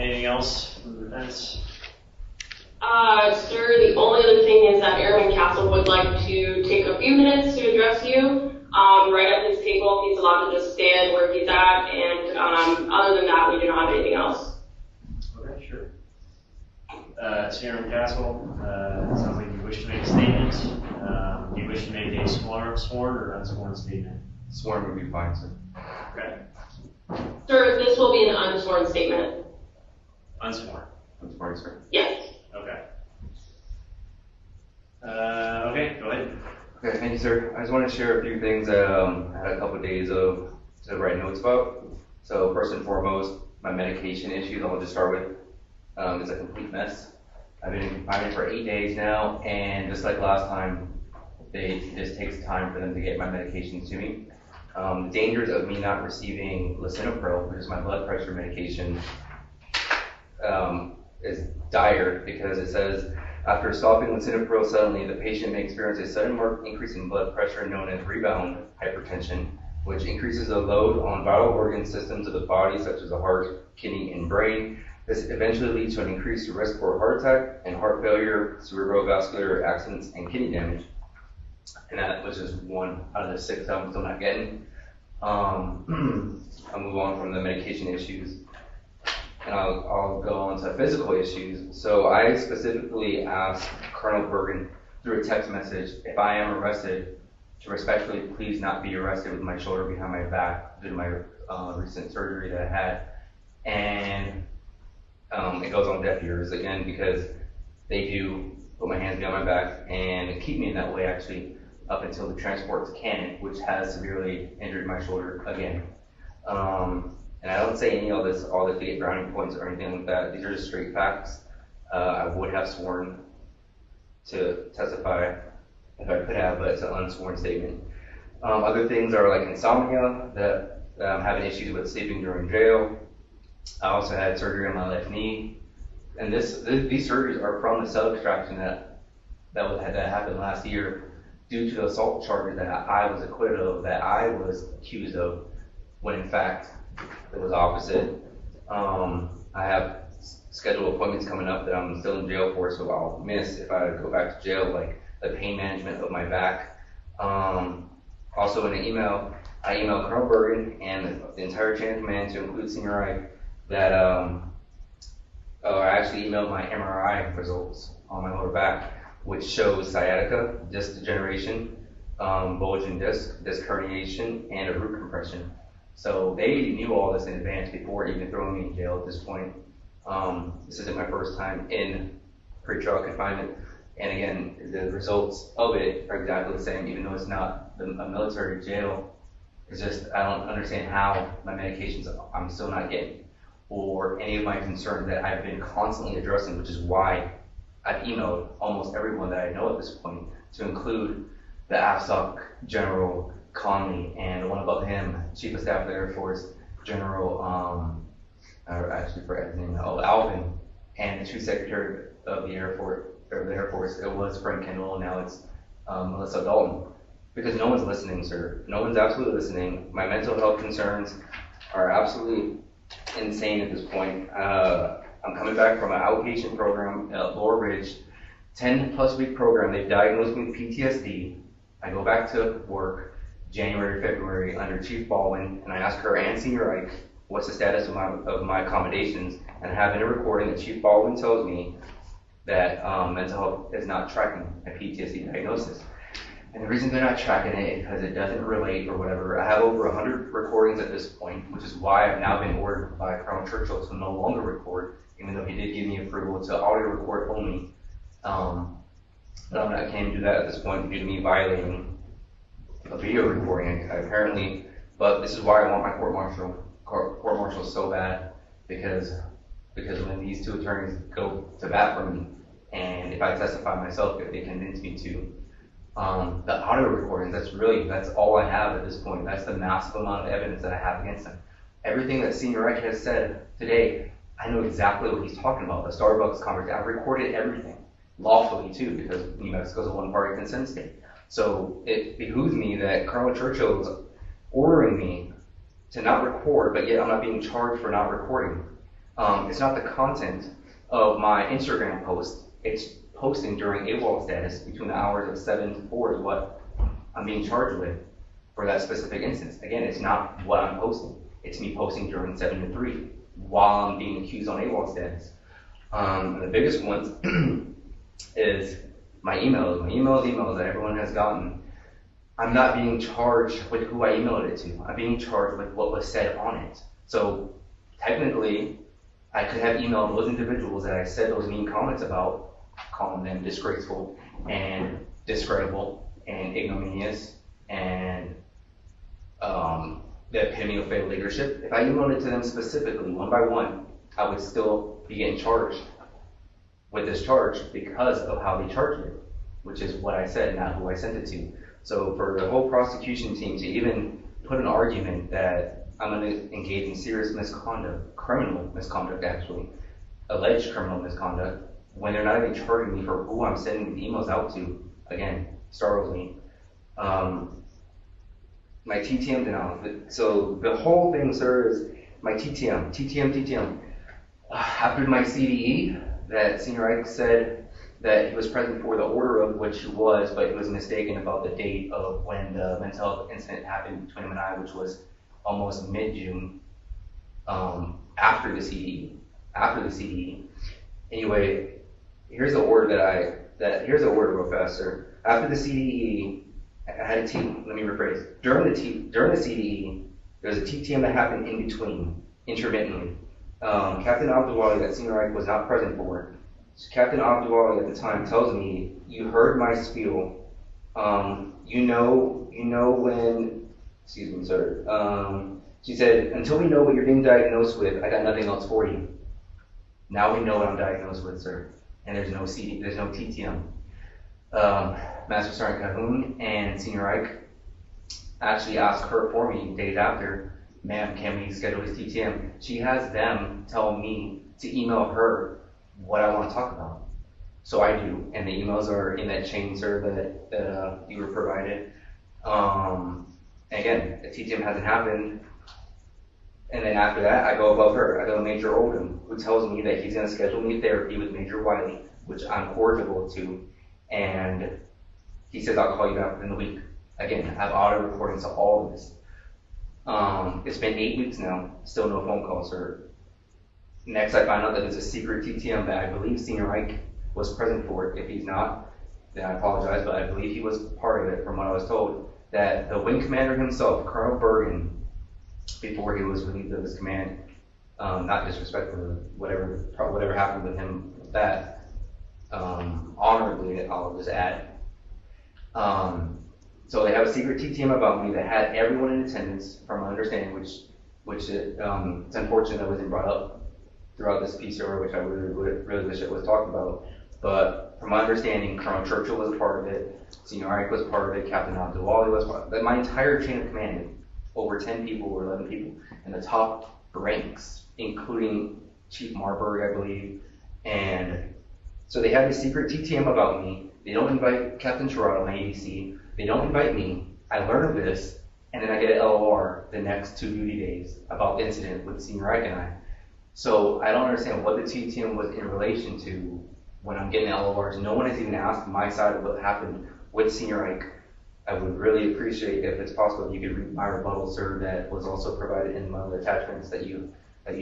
Anything else from the defense? Sir, the only other thing is that Airman Castle would like to take a few minutes to address you. Right at his table, he's allowed to just stand where he's at, and other than that, we do not have anything else. Okay, sure. Airman Castle, it sounds like you wish to make a statement. Do you wish to make a sworn or unsworn statement? Sworn would be fine, sir. Okay. Sir, this will be an unsworn statement. Unsworn. Unsworn, sir. Yes. Okay. Okay, go ahead. Okay, thank you, sir. I just want to share a few things that I had a couple of days to write notes about. So first and foremost, my medication issues, I'll just start with. It's a complete mess. I've been for 8 days now, and just like last time, it just takes time for them to get my medications to me. The dangers of me not receiving lisinopril, which is my blood pressure medication, is dire, because it says, after stopping lisinopril suddenly, the patient may experience a sudden marked increase in blood pressure known as rebound hypertension, which increases the load on vital organ systems of the body, such as the heart, kidney, and brain. This eventually leads to an increased risk for heart attack and heart failure, cerebrovascular accidents, and kidney damage. And that was just 1 out of the 6 I'm still not getting. I'll move on from the medication issues, and I'll go on to physical issues. So I specifically asked Colonel Bergen through a text message, if I am arrested, to respectfully please not be arrested with my shoulder behind my back due to my recent surgery that I had. And it goes on deaf ears again, because they do put my hands behind my back and keep me in that way actually up until the transport to Cannon, which has severely injured my shoulder again. And I don't say any of this, all the get brownie points or anything like that. These are just straight facts. I would have sworn to testify if I could have, but it's an unsworn statement. Other things are like insomnia, that I'm having issues with sleeping during jail. I also had surgery on my left knee. And these surgeries are from the cell extraction that happened last year due to the assault charges that I was acquitted of, that I was accused of, when in fact it was opposite. I have scheduled appointments coming up that I'm still in jail for, so I'll miss if I go back to jail, like the pain management of my back. Also in an email, I emailed Colonel Bergen and the entire chain of command, to include Senior Reich, that I actually emailed my MRI results on my lower back, which shows sciatica, disc degeneration, bulging disc herniation, and a root compression. So they knew all this in advance before even throwing me in jail at this point. This isn't my first time in pretrial confinement. And again, the results of it are exactly the same, even though it's not a military jail. It's just, I don't understand how my medications I'm still not getting, or any of my concerns that I've been constantly addressing, which is why I've emailed almost everyone that I know at this point, to include the AFSOC General CONWAY, and the one above him, Chief of Staff of the Air Force, General, actually forgot his name, Alvin, and the Chief Secretary of the Air Force, it was Frank Kendall, and now it's Melissa Dalton. Because no one's listening, sir. No one's absolutely listening. My mental health concerns are absolutely insane at this point. I'm coming back from an outpatient program at Laurel Ridge, 10+ week program. They've diagnosed me with PTSD. I go back to work January, February under Chief Baldwin, and I ask her and Senior Reich, what's the status of my accommodations, and I have in a recording that Chief Baldwin tells me that mental health is not tracking a PTSD diagnosis. And the reason they're not tracking it is because it doesn't relate or whatever. I have over 100 recordings at this point, which is why I've now been ordered by Colonel Churchill to no longer record, even though he did give me approval to audio record only. But I can't do that at this point due to me violating a video recording, apparently. But this is why I want my court-martial so bad, because when these two attorneys go to bat for me, and if I testify myself, if they convince me to, the audio recordings, that's all I have at this point. That's the massive amount of evidence that I have against him. Everything that Senior Reich has said today, I know exactly what he's talking about. The Starbucks conversation, I've recorded everything, lawfully too, because New Mexico's a one-party consent state. So it behooves me that Colonel Churchill is ordering me to not record, but yet I'm not being charged for not recording. It's not the content of my Instagram post. It's posting during AWOL status between the hours of 7 to 4 is what I'm being charged with for that specific instance. Again, it's not what I'm posting. It's me posting during 7 to 3 while I'm being accused on AWOL status. And the biggest one is my emails that everyone has gotten. I'm not being charged with who I emailed it to. I'm being charged with what was said on it. So technically, I could have emailed those individuals that I said those mean comments about, calling them disgraceful and discreditable and ignominious and the epitome of failed leadership. If I emailed it to them specifically, one by one, I would still be getting charged with this charge because of how they charged it, which is what I said, not who I sent it to. So for the whole prosecution team to even put an argument that I'm going to engage in serious misconduct, criminal misconduct actually, alleged criminal misconduct, when they're not even charging me for who I'm sending the emails out to, again, startles me. My TTM denial. So the whole thing, sir, is my TTM. After my CDE, that Senior Ike said that he was present for the order of which he was, but he was mistaken about the date of when the mental health incident happened between him and I, which was almost mid-June, after the CDE. Anyway, here's the order here's the order real fast, sir. After the CDE, I had a team, let me rephrase. During the CDE, there's a TTM that happened in between, intermittently. Captain Abdulwali, that Senior Ike was not present for. So Captain Abdulwali at the time tells me, you heard my spiel. You know when, excuse me, sir. She said, until we know what you're being diagnosed with, I got nothing else for you. Now we know what I'm diagnosed with, sir. And there's no TTM. Master Sergeant Cahoon and Senior Ike actually asked her for me days after, ma'am, can we schedule his TTM? She has them tell me to email her what I want to talk about. So I do, and the emails are in that chain, sir, that you were provided. And again, the TTM hasn't happened. And then after that, I go above her. I go to Major Oldham, who tells me that he's going to schedule me therapy with Major Wiley, which I'm cordial to. And he says, I'll call you back within the week. Again, I have audio recordings of all of this. It's been 8 weeks now, still no phone calls, sir. Next, I find out that there's a secret TTM that I believe Senior Ike was present for it. If he's not, then I apologize, but I believe he was part of it from what I was told. That the wing commander himself, Colonel Bergen, before he was relieved of his command, not disrespectful, whatever happened with him, that honorably, I'll just add. So they have a secret TTM about me that had everyone in attendance, from my understanding, which it's unfortunate that wasn't brought up throughout this PCRO, which I really wish it was talked about. But from my understanding, Colonel Churchill was a part of it, Senior Ike was part of it, Captain Abdulwali was part of it. My entire chain of command, over 10 people or 11 people, in the top ranks, including Chief Marburg, I believe. And so they have a secret TTM about me. They don't invite Captain Toronto, my ADC. They don't invite me. I learn of this, and then I get an LOR the next 2 duty days about the incident with Senior Ike and I. So I don't understand what the TTM was in relation to when I'm getting LORs. No one has even asked my side of what happened with Senior Ike. I would really appreciate if it's possible if you could read my rebuttal, sir, that was also provided in one of the attachments that you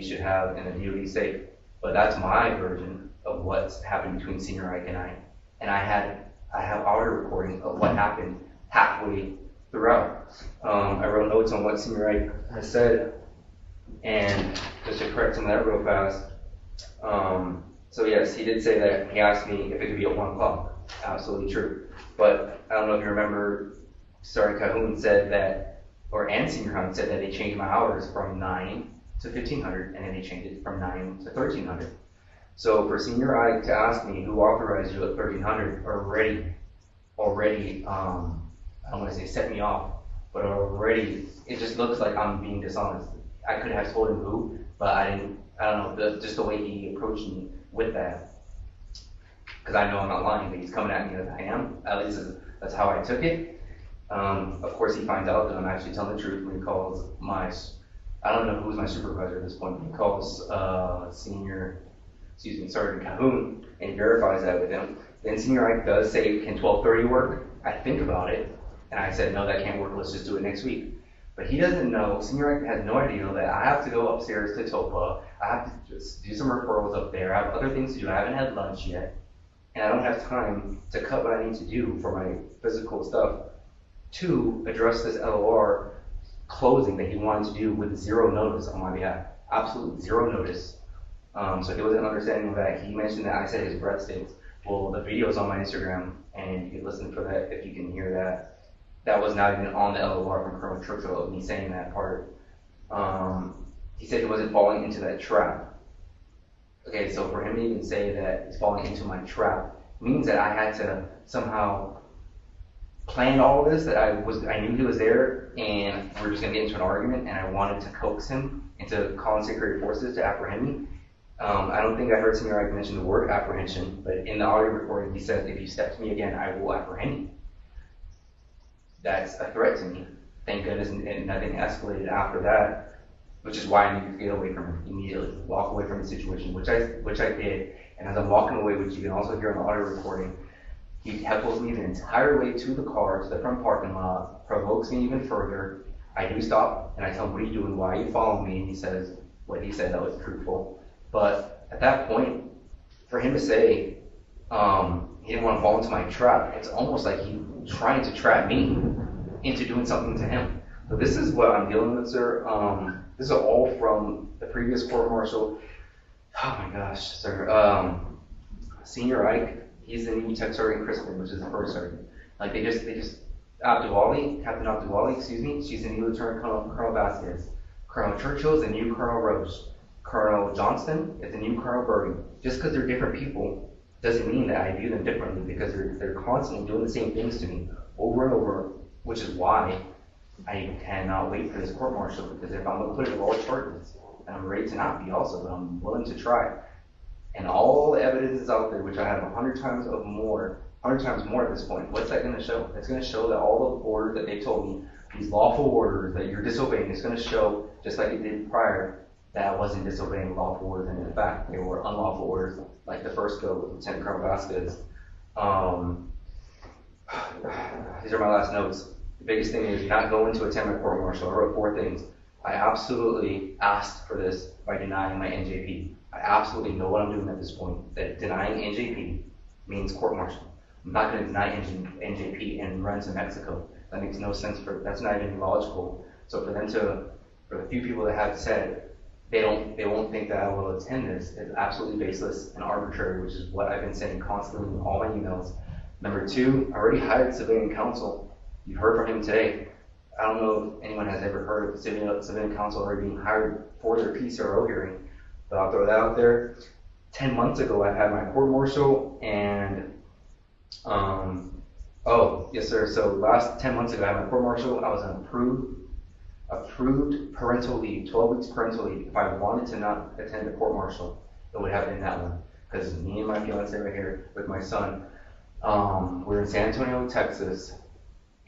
should have in the DOD safe. But that's my version of what's happened between Senior Ike and I. And I have audio recording of what happened halfway throughout. I wrote notes on what Senior Ike has said, and just to correct some of that real fast. So yes, he did say that he asked me if it could be at 1 o'clock. Absolutely true. But I don't know if you remember, Sergeant Cahoon said that, and Senior Hunt said that they changed my hours from 9 to 1500, and then they changed it from 9 to 1300. So for Senior Ike to ask me who authorized you at 1300 already, I don't want to say set me off, but already it just looks like I'm being dishonest. I could have told him who, but I don't know, just the way he approached me with that. Because I know I'm not lying, but he's coming at me as I am. At least that's how I took it. Of course, he finds out that I'm actually telling the truth when he calls my I don't know who's my supervisor at this point. He calls Sergeant Cahoon, and he verifies that with him. Then Senior Ike does say, can 12:30 work? I think about it, and I said, no, that can't work, let's just do it next week. But he doesn't know, Senior Ike has no idea that I have to go upstairs to TOPA, I have to just do some referrals up there, I have other things to do, I haven't had lunch yet, and I don't have time to cut what I need to do for my physical stuff to address this LOR closing that he wanted to do with zero notice on my behalf. Absolutely zero notice. So he wasn't understanding of that. He mentioned that I said his breath stinks. Well, the video's on my Instagram, and you can listen for that if you can hear that. That was not even on the LOR from Colonel Churchill of me saying that part. He said he wasn't falling into that trap. Okay, so for him to even say that he's falling into my trap means that I had to somehow plan all of this, that I knew he was there, and we're just gonna get into an argument, and I wanted to coax him into calling security forces to apprehend me. I don't think I heard Senior Ike mention the word apprehension, but in the audio recording, he said, if you step to me again, I will apprehend you. That's a threat to me. Thank goodness, and nothing escalated after that, which is why I needed to get away from him immediately, walk away from the situation, which I did. And as I'm walking away, which you can also hear on the audio recording, he heckles me the entire way to the car, to the front parking lot, provokes me even further. I do stop, and I tell him, what are you doing? Why are you following me? And he says, what he said, that was truthful. But at that point, for him to say he didn't want to fall into my trap, it's almost like he trying to trap me into doing something to him. So this is what I'm dealing with, sir. This is all from the previous court-martial. Oh my gosh, sir. Senior Ike, he's the new Tech Sergeant Crispin, which is the first sergeant. Like they just Abduwali, Captain Abduwali, excuse me, she's the new Lieutenant Colonel Vasquez. Colonel Churchill is the new Colonel Roche. Colonel Johnston is the new Colonel Bergen. Just because they're different people doesn't mean that I view them differently, because they're constantly doing the same things to me over and over, which is why I cannot wait for this court-martial, because if I'm acquitted of all charges, and I'm ready to not be also, but I'm willing to try, and all the evidence is out there, which I have 100 times more at this point, what's that going to show? It's going to show that all the orders that they told me, these lawful orders that you're disobeying, it's going to show, just like it did prior, that I wasn't disobeying lawful orders, and in fact, they were unlawful orders, like the first go with Lieutenant Colonel Vasquez. These are my last notes. The biggest thing is not going to attend my court-martial. I wrote 4 things. I absolutely asked for this by denying my NJP. I absolutely know what I'm doing at this point, that denying NJP means court-martial. I'm not going to deny NJP and run to Mexico. That makes no sense. That's not even logical. So for the few people that have said they won't think that I will attend this, it's absolutely baseless and arbitrary, which is what I've been saying constantly in all my emails. Number 2, I already hired civilian counsel. You've heard from him today. I don't know if anyone has ever heard of civilian counsel already being hired for their PCRO hearing, but I'll throw that out there. 10 months ago, I had my court-martial, and oh, yes, sir. So last 10 months ago, I had my court-martial. I was on approved parental leave, 12 weeks parental leave. If I wanted to not attend the court-martial, it would have been that one. Because me and my fiance right here with my son, we're in San Antonio, Texas,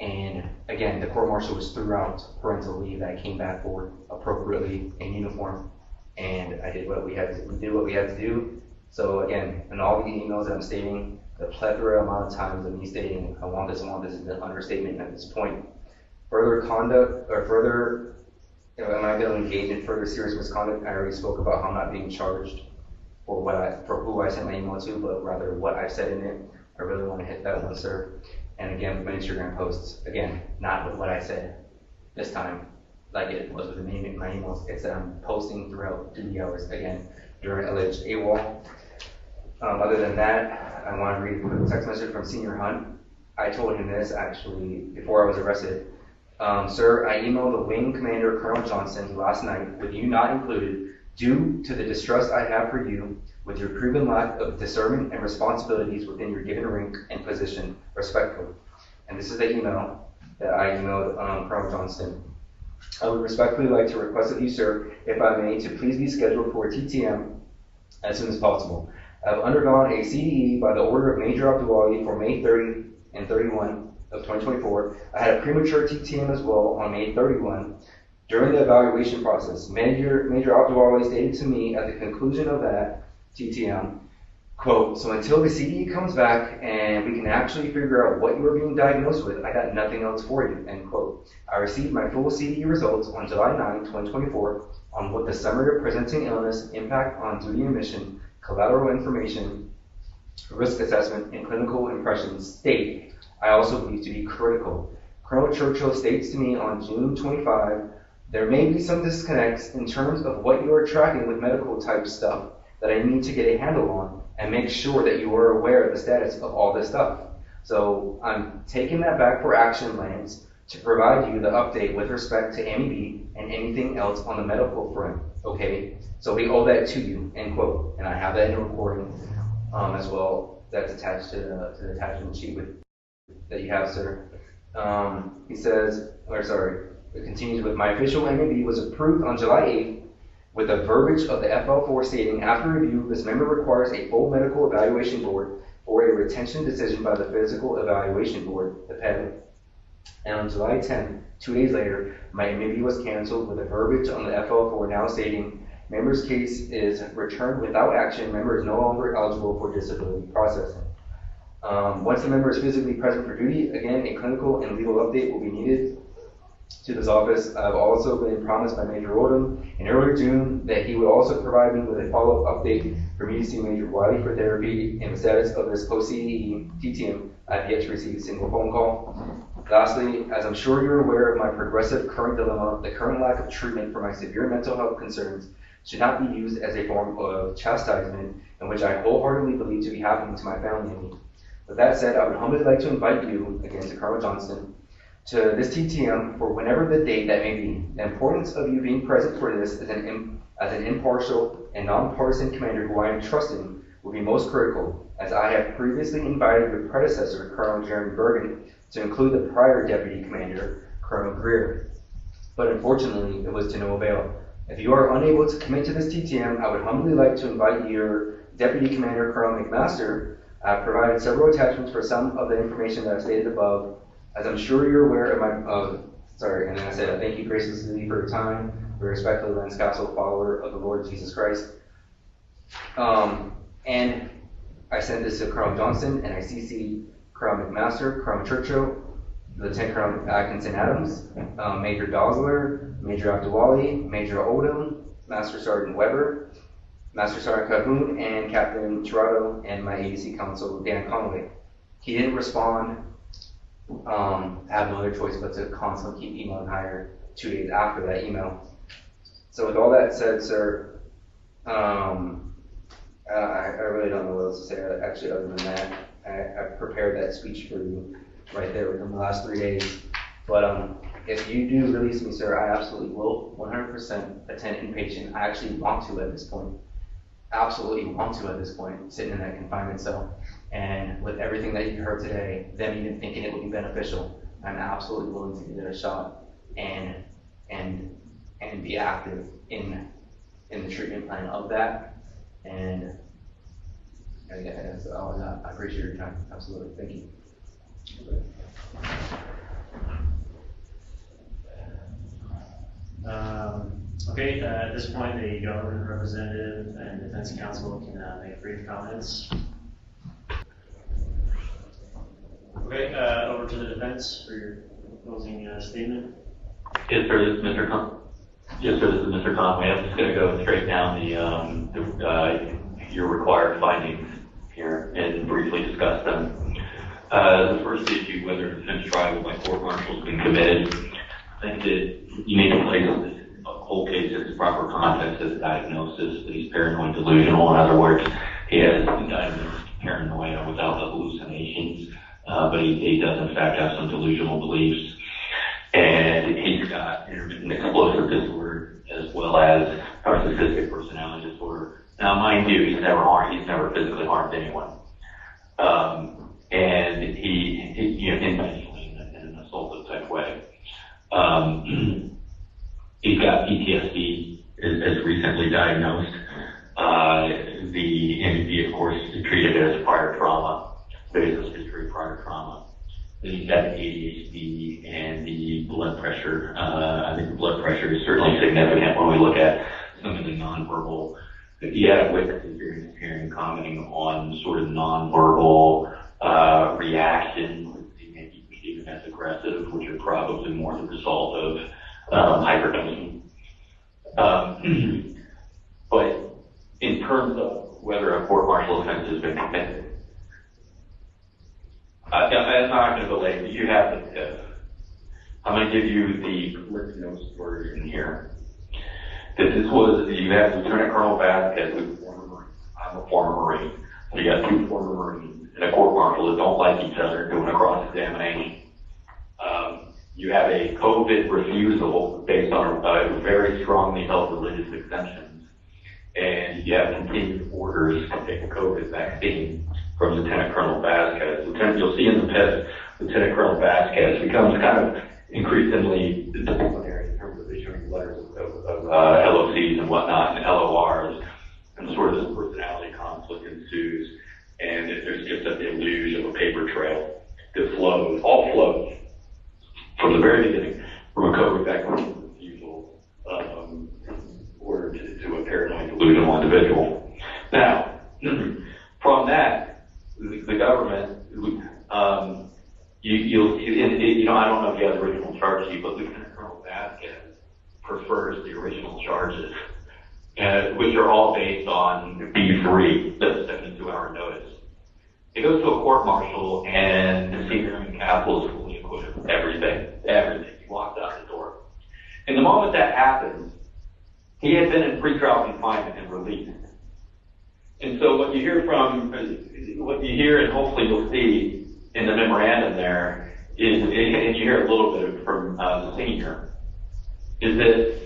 and again, the court-martial was throughout parental leave that I came back for appropriately in uniform, and I did what we had to do. So again, in all the emails that I'm stating, the plethora amount of times of me stating, I want this is an understatement at this point. Further conduct, or further, am I going to engage in further serious misconduct? I already spoke about how I'm not being charged for who I sent my email to, but rather what I've said in it. I really want to hit that one, sir. And again, with my Instagram posts, again, not with what I said this time, like it was with my emails. It's that I'm posting throughout duty hours, again, during alleged AWOL. Other than that, I want to read a quick text message from Senior Hunt. I told him this actually before I was arrested. Sir, I emailed the wing commander, Colonel Johnson, last night, with you not included, due to the distrust I have for you, with your proven lack of discernment and responsibilities within your given rank and position, respectfully. And this is the email that I emailed Colonel Johnston. I would respectfully like to request of you, sir, if I may, to please be scheduled for a TTM as soon as possible. I've undergone a CDE by the order of Major Abduwali for May 30 and 31 of 2024. I had a premature TTM as well on May 31. During the evaluation process, Major Abdulwali stated to me at the conclusion of that TTM, quote, "So until the CDE comes back and we can actually figure out what you are being diagnosed with, I got nothing else for you," end quote. I received my full CDE results on July 9, 2024 on what the summary of presenting illness, impact on duty and mission, collateral information, risk assessment, and clinical impressions state I also believe to be critical. Colonel Churchill states to me on June 25, "There may be some disconnects in terms of what you are tracking with medical type stuff that I need to get a handle on and make sure that you are aware of the status of all this stuff." So I'm taking that back for action, Lance, to provide you the update with respect to MEB and anything else on the medical front, okay? So we owe that to you, end quote. And I have that in a recording as well that's attached to the attachment sheet that you have, sir. He says, it continues with, "My official MEB was approved on July 8th with the verbiage of the FL4 stating, after review, this member requires a full medical evaluation board for a retention decision by the Physical Evaluation Board, the PEB. And on July 10th, 2 days later, my MEB was canceled with the verbiage on the FL4 now stating, member's case is returned without action, member is no longer eligible for disability processing. Once the member is physically present for duty, again, a clinical and legal update will be needed to this office. I've also been promised by Major Oldham in early June that he would also provide me with a follow-up update for me to see Major Wiley for therapy and the status of this post-CDE TTM. I've yet to receive a single phone call. Lastly, as I'm sure you're aware of my progressive current dilemma, the current lack of treatment for my severe mental health concerns should not be used as a form of chastisement in which I wholeheartedly believe to be happening to my family and me. With that said, I would humbly like to invite you, again to Colonel Johnston, to this TTM for whenever the date that may be. The importance of you being present for this as an impartial and nonpartisan commander who I am trusting will be most critical, as I have previously invited your predecessor, Colonel Jeremy Bergen, to include the prior deputy commander, Colonel Greer. But unfortunately, it was to no avail. If you are unable to commit to this TTM, I would humbly like to invite your deputy commander, Colonel McMaster. I've provided several attachments for some of the information that I stated above. As I'm sure you're aware and then I said, I thank you graciously for your time. Very respectfully, Lance Castle, follower of the Lord Jesus Christ. And I sent this to Colonel Johnston, and I CC'd Colonel McMaster, Colonel Churchill, Lieutenant Colonel Atkinson Adams, Major Dosler, Major Abdulwali, Major Oldham, Master Sergeant Weber, Master Sergeant Cahoon, and Captain Tirado, and my ADC counsel, Dan Conway. He didn't respond. I have no other choice but to constantly keep emailing higher 2 days after that email. So with all that said, sir, I really don't know what else to say actually other than that. I prepared that speech for you right there within the last 3 days. But if you do release me, sir, I absolutely will 100% attend inpatient. I actually want to at this point. Absolutely want to at this point, sitting in that confinement cell. And with everything that you heard today, them even thinking it would be beneficial, I'm absolutely willing to give it a shot and be active in the treatment plan of that. And yeah, I appreciate your time. Absolutely. Thank you. Okay, at this point, the government representative and defense counsel can make brief comments. Okay, over to the defense for your closing statement. Yes, sir. This is Mr. Conway. I'm just going to go straight down your required findings here and briefly discuss them. The first issue, whether a defense trial by court-martial has been committed, I think that you need to place this whole case in its proper context as a diagnosis that he's paranoid delusional. In other words, he has been diagnosed paranoia without the hallucinations, but he does in fact have some delusional beliefs. And he's got intermittent explosive disorder as well as narcissistic personality disorder. Now, mind you, he's never physically harmed anyone. And he intentionally in an assaultive type way. He's got PTSD, as recently diagnosed. The MED, of course, is treated as prior trauma, basis history prior trauma. He's got ADHD and the blood pressure. I think the blood pressure is certainly significant when we look at some of the nonverbal. You had witnesses during this hearing commenting on sort of nonverbal reactions, maybe even as aggressive, which are probably more the result of hypertension. But in terms of whether a court-martial offense has been committed, I'm not going to belay, but you have the PIF. I'm going to give you the Cliff Notes version here. That this was, you have Lieutenant Colonel Vasquez, who's a former Marine. I'm a former Marine. So you got two former Marines in a court-martial that don't like each other doing a cross-examination. You have a COVID refusal based on very strongly held religious exemptions. And you have continued orders to take the COVID vaccine from Lieutenant Colonel Vasquez. You'll see in the PIF, Lieutenant Colonel Vasquez becomes kind of increasingly disciplinary in terms of issuing letters of LOCs and whatnot, and LORs, and sort of this personality conflict ensues, and there's just a deluge of a paper trail that flows, all flows, from the very beginning, from a COVID vaccine refusal order to a paranoid delusional individual. Now, from that, the government, I don't know if you have the original charge sheet, but Lieutenant Colonel Vasquez prefers the original charges, which are all based on B3, that's 72-hour notice. It goes to a court-martial, and the senior in Capitol is fully equipped with everything. He walked out the door. And the moment that happens, he had been in pretrial confinement and released. And so what you hear and hopefully you'll see in the memorandum there is, and you hear a little bit from the senior, is that,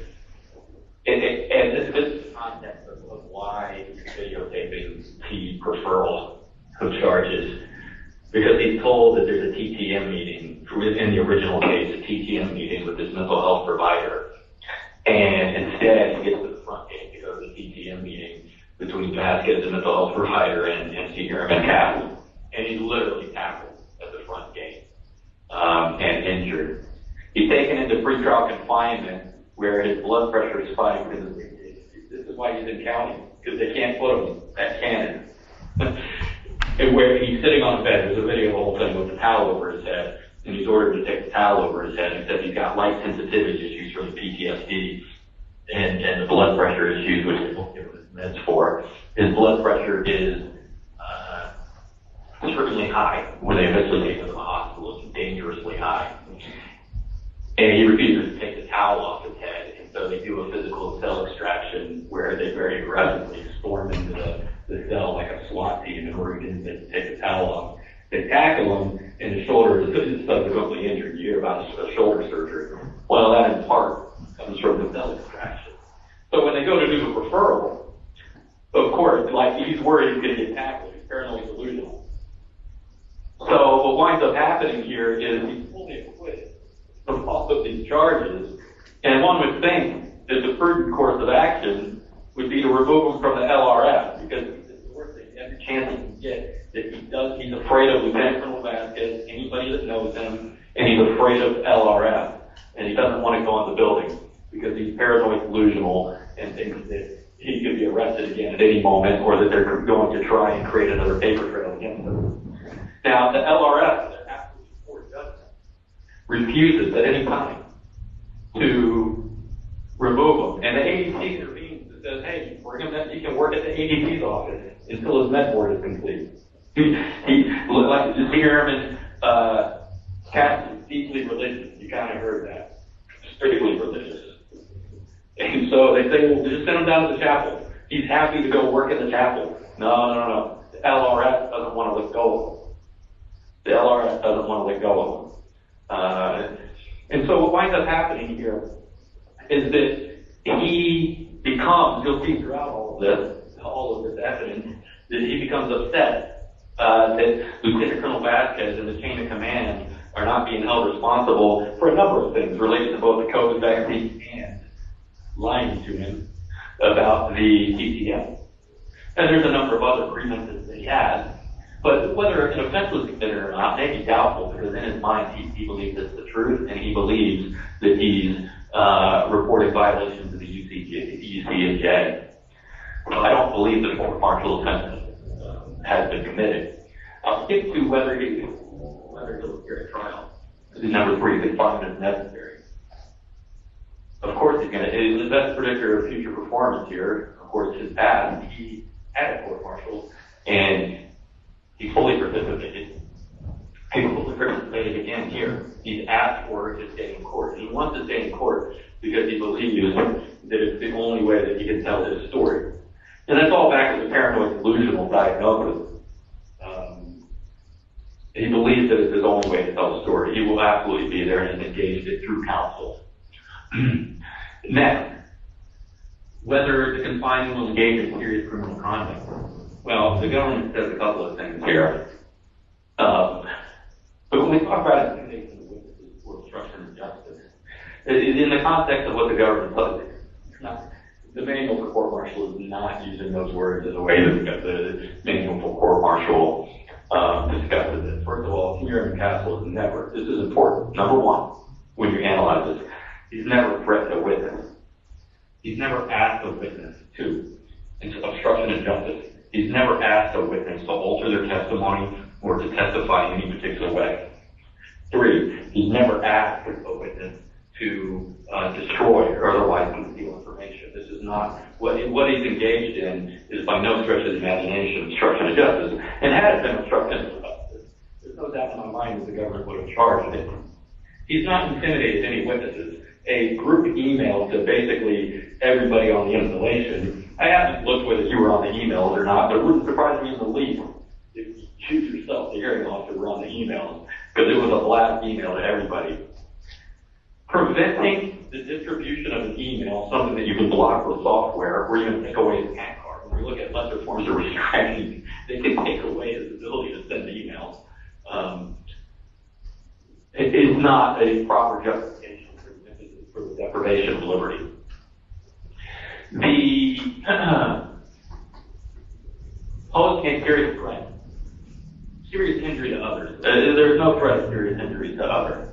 and this is the context of why videotaping the referral of charges, because he's told that there's a TTM meeting, in the original case, a TTM meeting with this mental health provider, and instead he gets to the front gate to go to the TTM meeting between Vasquez, the mental health provider, and Senior Airman Captain, and he's literally tackled at the front gate and injured. He's taken into pretrial confinement where his blood pressure is spiked. This is why he's in county, because they can't put him at Cannon. And where he's sitting on a bed, there's a video of the whole thing with the towel over his head, and he's ordered to take the towel over his head, except he's got light sensitivity issues from the PTSD and the blood pressure issues, which they won't give him his meds for. His blood pressure is extremely high when they eventually take him to the hospital. It's dangerously high. And he refuses to take the towel off his head, and so they do a physical cell extraction where they very aggressively storm into the cell like a SWAT team in order to get him to take the towel off. They tackle him, and his shoulder is subsequently injured. You hear about a shoulder surgery. Well, that in part comes from the cell extraction. So when they go to do the referral, of course, like he's worried he's going to get tackled. He's paranoid delusional. So what winds up happening here is he's fully acquitted of all of these charges, and one would think that the prudent course of action would be to remove him from the LRF, because it's the worst thing, every chance he can get, that he's afraid of Lieutenant Colonel Vasquez, anybody that knows him, and he's afraid of LRF, and he doesn't want to go on the building, because he's paranoid delusional and thinks that he could be arrested again at any moment, or that they're going to try and create another paper trail against him. Now, the LRF, their absolute court judgment, refuses at any time to remove him. And the ADC intervenes and says, hey, bring him in, he can work at the ADC's office until his med board is complete. Like the Senior Airman Captain, deeply religious. You kind of heard that. Strictly religious. And so they say, well, just send him down to the chapel. He's happy to go work in the chapel. No. The LRF doesn't want to let go of him. The LRF doesn't want to let go of him. And so what winds up happening here is that he becomes, you'll see throughout all of this evidence, that he becomes upset that Lieutenant Colonel Vasquez and the chain of command are not being held responsible for a number of things related to both the COVID vaccine and lying to him about the TTM. And there's a number of other grievances that he has. But whether an offense was committed or not may be doubtful, because in his mind he believes it's the truth, and he believes that he's reporting violations of the UCJ. Well, I don't believe that a court-martial offense has been committed. I'll skip to whether he'll appear at trial. This is number 3, if finding is necessary. Of course, he's the best predictor of future performance here. Of course, his past, he had a court-martial, and he fully participated. He fully participated again here. He's asked for to stay in court. He wants to stay in court because he believes that it's the only way that he can tell his story. And that's all back to the paranoid delusional diagnosis. He believes that it's his only way to tell the story. He will absolutely be there and engage it through counsel. Next, whether the confinement will engage in serious criminal conduct. Well, the government says a couple of things here. But when we talk about intimidation of witnesses or obstruction of justice, in the context of what the government does, the manual for court-martial is not using those words in the way that the manual for court-martial discusses it. First of all, Merriman Castle is never, this is important, number 1, when you analyze this, he's never threatened a witness. He's never asked a witness to obstruction of justice. He's never asked a witness to alter their testimony or to testify in any particular way. 3, he's never asked a witness to destroy or otherwise conceal information. This is not, what he's engaged in is by no stretch of the imagination obstruction of justice. And had it been obstruction of justice, there's no doubt in my mind that the government would have charged him. He's not intimidated any witnesses. A group email to basically everybody on the installation. I haven't looked whether you were on the emails or not, but it wouldn't surprise me in the least if you shoot yourself, the hearing officer, were on the emails, because it was a blast email to everybody. Preventing the distribution of an email, something that you can block with software, or even take away his hand card. When we look at lesser forms of restraint, they can take away his ability to send emails. It is not a proper justification for the deprivation of liberty. The pose a serious threat, serious injury to others. There's no threat of serious injury to others.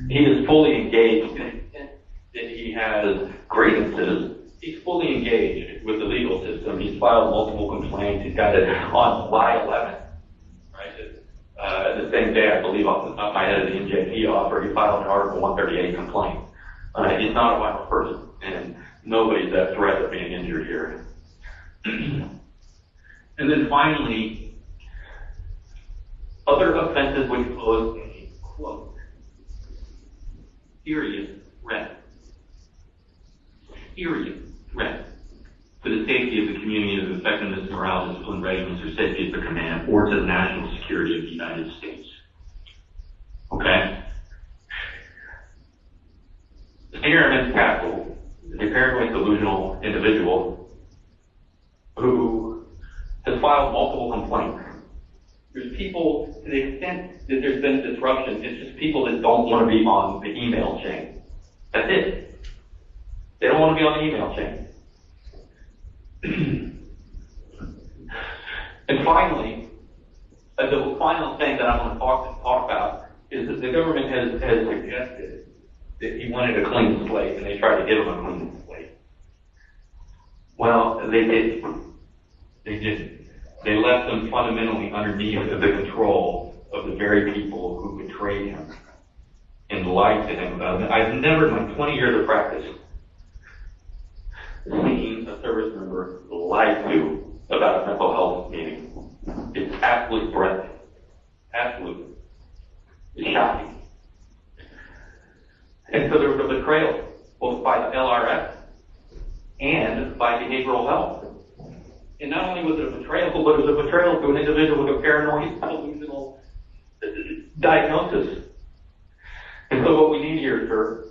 He is fully engaged in the extent that he has grievances. He's fully engaged with the legal system. He's filed multiple complaints. He's got it on July 11th, right? The same day, I believe, off the top of my head, the NJP offer, he filed an Article 138 complaint. He's not a violent person, and nobody's at threat of being injured here. And then finally, other offenses which pose a, quote, serious threat to the safety of the community, of effectiveness, morale, discipline, readiness, or safety of the command, or to the national security of the United States. Okay? Merriman Castle is a paranoid delusional individual who has filed multiple complaints. There's people, to the extent that there's been disruption, it's just people that don't want to be on the email chain. That's it. They don't want to be on the email chain. And finally, the final thing that I want to talk about is that the government has suggested that he wanted a clean slate, and they tried to give him a clean slate. Well, they didn't. They didn't. They left them fundamentally underneath the control of the very people who betrayed him and lied to him about it. I've never, in my 20 years of practice, seen a service member lied to about a mental health meeting. It's absolutely breathtaking. Absolutely. It's shocking. And so there was a betrayal, both by the LRS and by behavioral health. And not only was it a betrayal, but it was a betrayal to an individual with a paranoid delusional diagnosis. And so what we need here, sir,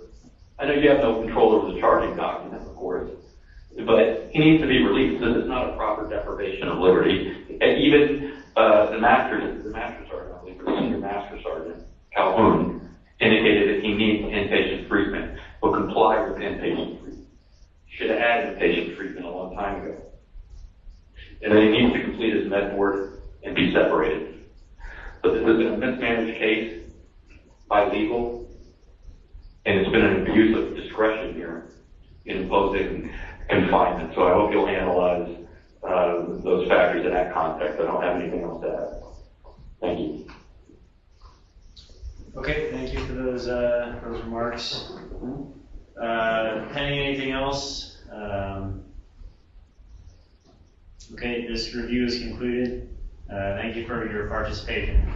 I know you have no control over the charging document, of course, but he needs to be released. This is not a proper deprivation of liberty. And even the master sergeant, I believe, or the senior master sergeant, Calhoun, indicated that he needs inpatient treatment, will comply with inpatient treatment. Should have had inpatient treatment a long time ago. And then he needs to complete his med work and be separated. But this has been a mismanaged case by legal, and it's been an abuse of discretion here in imposing confinement. So I hope you'll analyze those factors in that context. I don't have anything else to add. Thank you. Okay, thank you for those remarks. Pending anything else? Okay, this review is concluded. Thank you for your participation.